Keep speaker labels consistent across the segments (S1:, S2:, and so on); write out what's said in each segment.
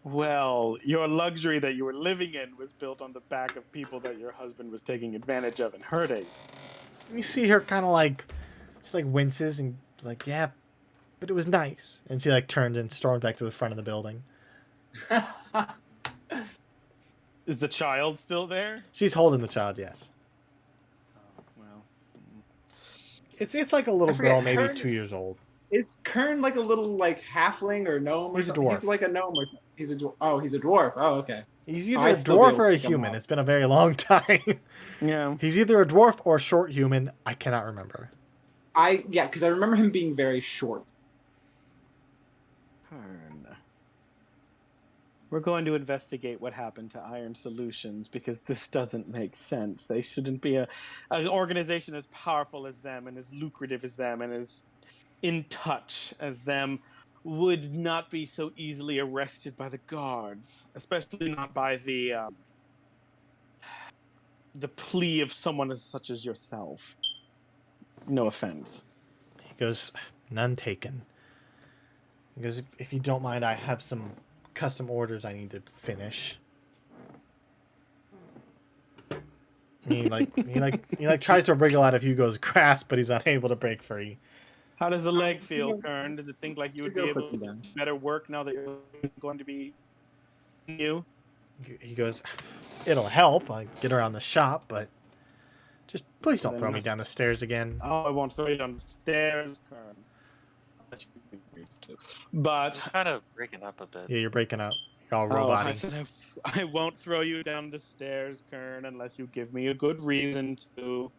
S1: Well, your luxury that you were living in was built on the back of people that your husband was taking advantage of and hurting.
S2: You see her kind of like, just like winces and like, yeah, but it was nice. And she like turns and storms back to the front of the building.
S1: Is the child still there?
S2: She's holding the child, yes.
S1: Oh, well.
S2: It's like a little
S3: I forget,
S2: girl, maybe
S3: Kern,
S2: 2 years old.
S3: is Kern like a little like halfling or gnome or
S2: He's a
S3: something? He's
S2: dwarf.
S3: like a gnome or something. He's a oh, he's a dwarf. Oh, okay.
S2: He's
S3: Oh,
S2: either a
S3: I'd still be
S2: dwarf
S3: able
S2: or
S3: to
S2: a
S3: pick him
S2: human.
S3: up.
S2: It's been a very long time.
S1: Yeah.
S2: He's either a dwarf or a short human. I cannot remember.
S3: Yeah, because I remember him being very short.
S1: We're going to investigate what happened to Iron Solutions because this doesn't make sense. They shouldn't be an organization as powerful as them and as lucrative as them and as in touch as them would not be so easily arrested by the guards, especially not by the plea of someone such as yourself. No offense.
S2: He goes, none taken. He goes, if you don't mind, I have some custom orders I need to finish. He tries to wriggle out of Hugo's grasp, but he's unable to break free.
S1: How does the leg feel, Kern? Does it think like you would be
S3: Hugo
S1: able
S3: puts him
S1: to
S3: down.
S1: do better work now that you're going to be you?
S2: He goes, it'll help. I get around the shop, but just please don't
S1: Then
S2: throw me
S1: must-
S2: down the stairs again.
S1: Oh, I won't throw you down the stairs, Kern. But
S4: Kind of breaking up a bit.
S2: Yeah, you're breaking up. You're all
S1: oh, I
S2: robot-y.
S1: said I won't throw you down the stairs, Kern, unless you give me a good reason to.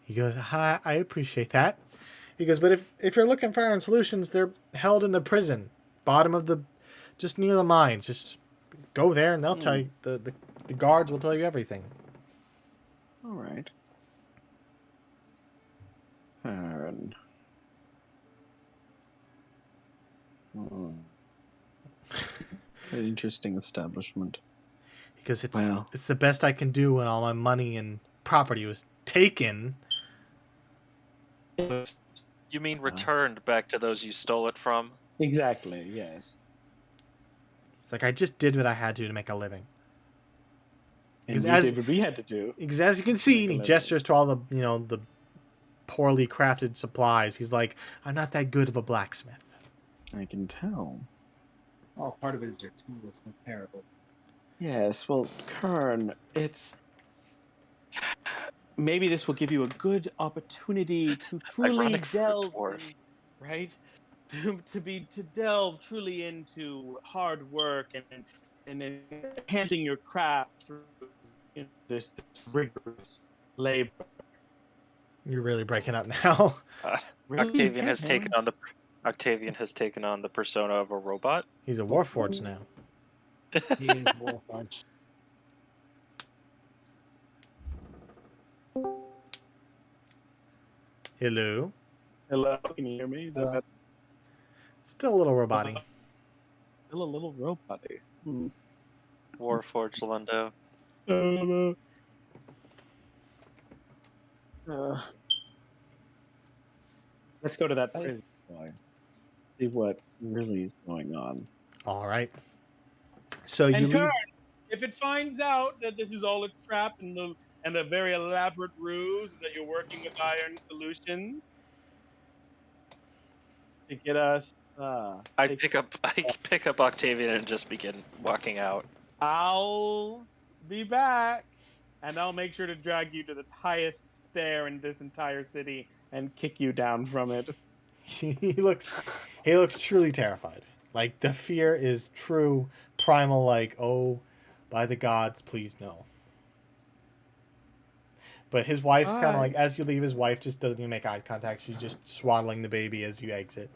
S2: He goes, hi, I appreciate that. He goes, but if you're looking for Iron Solutions, they're held in the prison, bottom of just near the mines. Just go there and they'll tell you, the guards will tell you everything.
S1: All right. Kern. An interesting establishment.
S2: He goes,
S1: Wow.
S2: it's the best I can do when all my money and property was taken.
S4: You mean returned back to those you stole it from?
S1: Exactly, yes.
S2: It's like, I just did what I had to make a living.
S1: And we
S2: as-
S1: did what we had to do.
S2: Because as you can see,
S1: Make a
S2: he
S1: living.
S2: gestures to all the, the poorly crafted supplies. He's like, I'm not that good of a blacksmith.
S1: I can tell.
S3: Oh, part of it is your tools. That's terrible.
S1: Yes, well, Kern, it's... Maybe this will give you a good opportunity to truly
S4: Ironic for a
S1: delve,
S4: dwarf.
S1: right? To delve truly into hard work and enhancing your craft through this rigorous labor.
S2: You're really breaking up now.
S1: Really?
S4: Octavian has
S1: Okay.
S4: taken on the persona of a robot.
S2: He's a warforged now.
S3: He is Warforged.
S2: Hello.
S1: Hello, can you hear me? Is that better?
S2: Still a little robot-y.
S1: Still a little robot-y.
S4: Warforged Lundo.
S1: Let's go to that prison. See what really is going on.
S2: All right. So you
S1: And
S2: leave.
S1: Kern, if it finds out that this is all a trap and a very elaborate ruse that you're working with Iron Solutions to get us,
S4: I pick up Octavian and just begin walking out.
S1: I'll be back, and I'll make sure to drag you to the highest stair in this entire city and kick you down from it.
S2: he looks truly terrified. Like the fear is true, primal. Like, oh, by the gods, please no. But his wife kind of like, as you leave, his wife just doesn't even make eye contact. She's just swaddling the baby as you exit.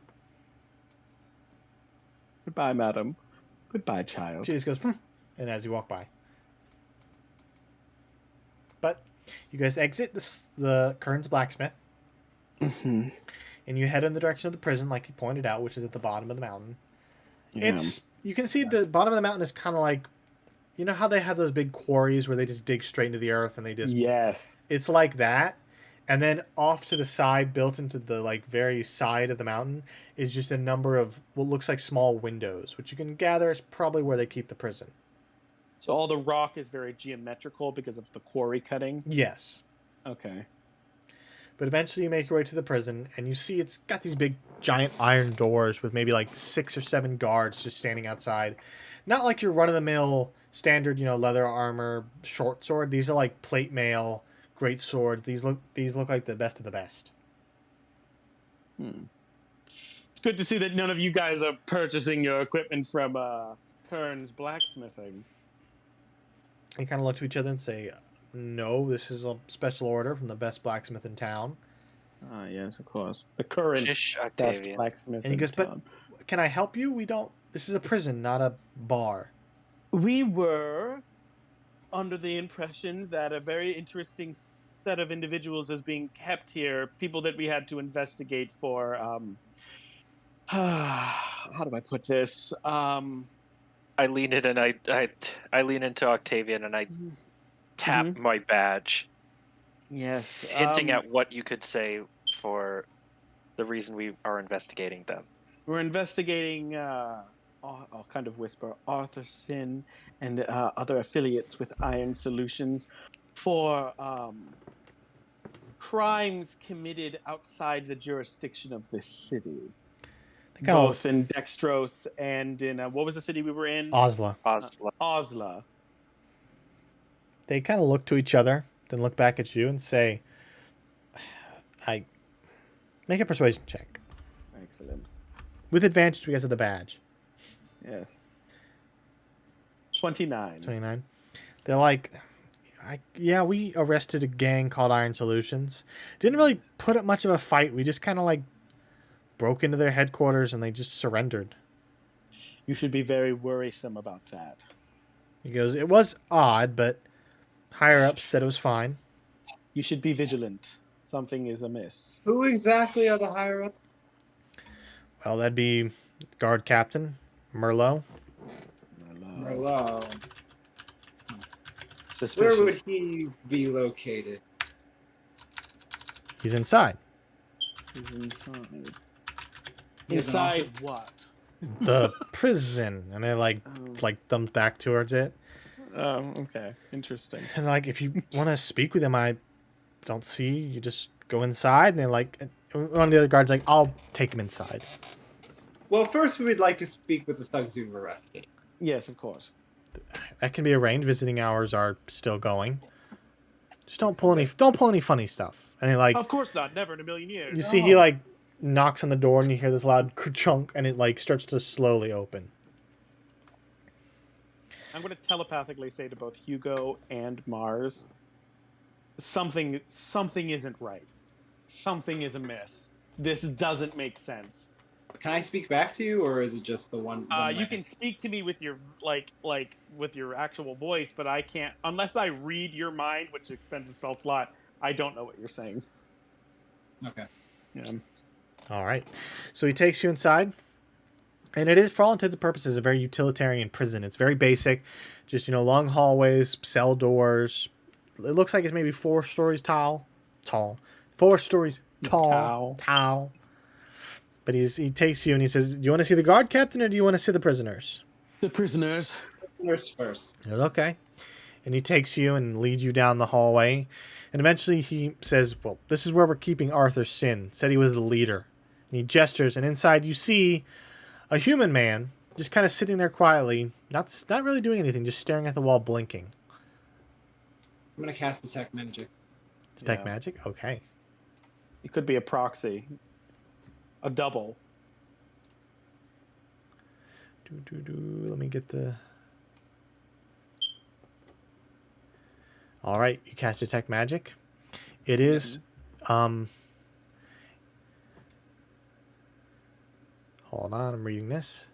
S1: Goodbye, madam. Goodbye, child.
S2: She just goes, and as you walk by. But you guys exit the Kern's blacksmith,
S1: Mm-hmm.
S2: and you head in the direction of the prison, like you pointed out, which is at the bottom of the mountain.
S1: Yeah.
S2: You can see the bottom of the mountain is kind of like, you know how they have those big quarries where they just dig straight into the earth and they just...
S1: Yes.
S2: It's like that, And then off to the side, built into the like very side of the mountain, is just a number of what looks like small windows, which you can gather is probably where they keep the prison.
S1: So all the rock is very geometrical because of the quarry cutting.
S2: Yes.
S1: Okay.
S2: But eventually you make your way to the prison, and you see it's got these big, giant iron doors with maybe like 6 or 7 guards just standing outside. Not like your run-of-the-mill standard, leather armor, short sword. These are like plate mail, great swords. These look like the best of the best.
S1: It's good to see that none of you guys are purchasing your equipment from Pern's blacksmithing.
S2: They kind of look to each other and say, "No, this is a special order from the best blacksmith in town."
S1: Ah, yes, of course. The current
S4: Shish,
S1: best
S4: Octavian.
S1: blacksmith
S2: And he
S1: in
S2: goes,
S1: town.
S2: "But can I help you? This is a prison, not a bar."
S1: We were under the impression that a very interesting set of individuals is being kept here, people that we had to investigate for how do I put this?
S4: I lean in and I lean into Octavian and I tap my badge,
S1: Yes.
S4: hinting at what you could say for the reason we are investigating them.
S1: We're investigating I'll kind of whisper Arthur Sin and other affiliates with Iron Solutions for crimes committed outside the jurisdiction of this city. Both in Dextros and in what was the city we were in?
S2: Oslo.
S1: Oslo.
S2: They kind of look to each other, then look back at you and say, "I make a persuasion check
S1: Excellent.
S2: with advantage because of the badge."
S1: Yes. 29.
S2: 29. They're like, "Yeah, we arrested a gang called Iron Solutions. Didn't really put up much of a fight. We just kind of like broke into their headquarters and they just surrendered."
S1: You should be very worrisome about that.
S2: He goes, "It was odd, but higher ups said it was fine."
S1: You should be vigilant. Something is amiss.
S3: Who exactly are the higher ups?
S2: Well, that'd be guard captain Merlot.
S3: Merlot.
S1: Suspicious.
S3: Where would he be located?
S2: He's inside
S1: He's inside.
S3: He has an
S1: Inside what?
S2: the prison, and they like thumbs back towards it.
S1: Okay. Interesting.
S2: And like, if you want to speak with him, I don't see. You just go inside, and they like one of the other guards like, "I'll take him inside."
S3: Well, first we would like to speak with the thugs you've arrested.
S1: Yes, of course.
S2: That can be arranged. Visiting hours are still going. Just don't pull any funny stuff. And they like,
S1: Of course not. Never in a million years.
S2: you see, he like knocks on the door, and you hear this loud ka-chunk, and it like starts to slowly open.
S1: I'm going to telepathically say to both Hugo and Mars, something isn't right. Something is amiss. This doesn't make sense.
S3: Can I speak back to you, or is it just the one?
S1: You can speak to me with your like with your actual voice, but I can't unless I read your mind, which expends a spell slot. I don't know what you're saying.
S3: Okay.
S1: Yeah.
S2: All right. So he takes you inside. And it is, for all intents and purposes, a very utilitarian prison. It's very basic. Just, long hallways, cell doors. It looks like it's maybe 4 stories tall. 4 stories tall. But he takes you and he says, "Do you want to see the guard captain or do you want to see the prisoners?"
S1: The prisoners.
S3: Prisoners first.
S2: He goes, "Okay." And he takes you and leads you down the hallway. And eventually he says, "Well, this is where we're keeping Arthur Sin." Said he was the leader. And he gestures, and inside you see a human man just kind of sitting there quietly, not really doing anything, just staring at the wall, blinking.
S3: I'm gonna cast Detect Magic.
S2: Detect magic? Okay.
S1: It could be a proxy. A double.
S2: Let me get the... All right, you cast Detect Magic. It is... Hold on, I'm reading this.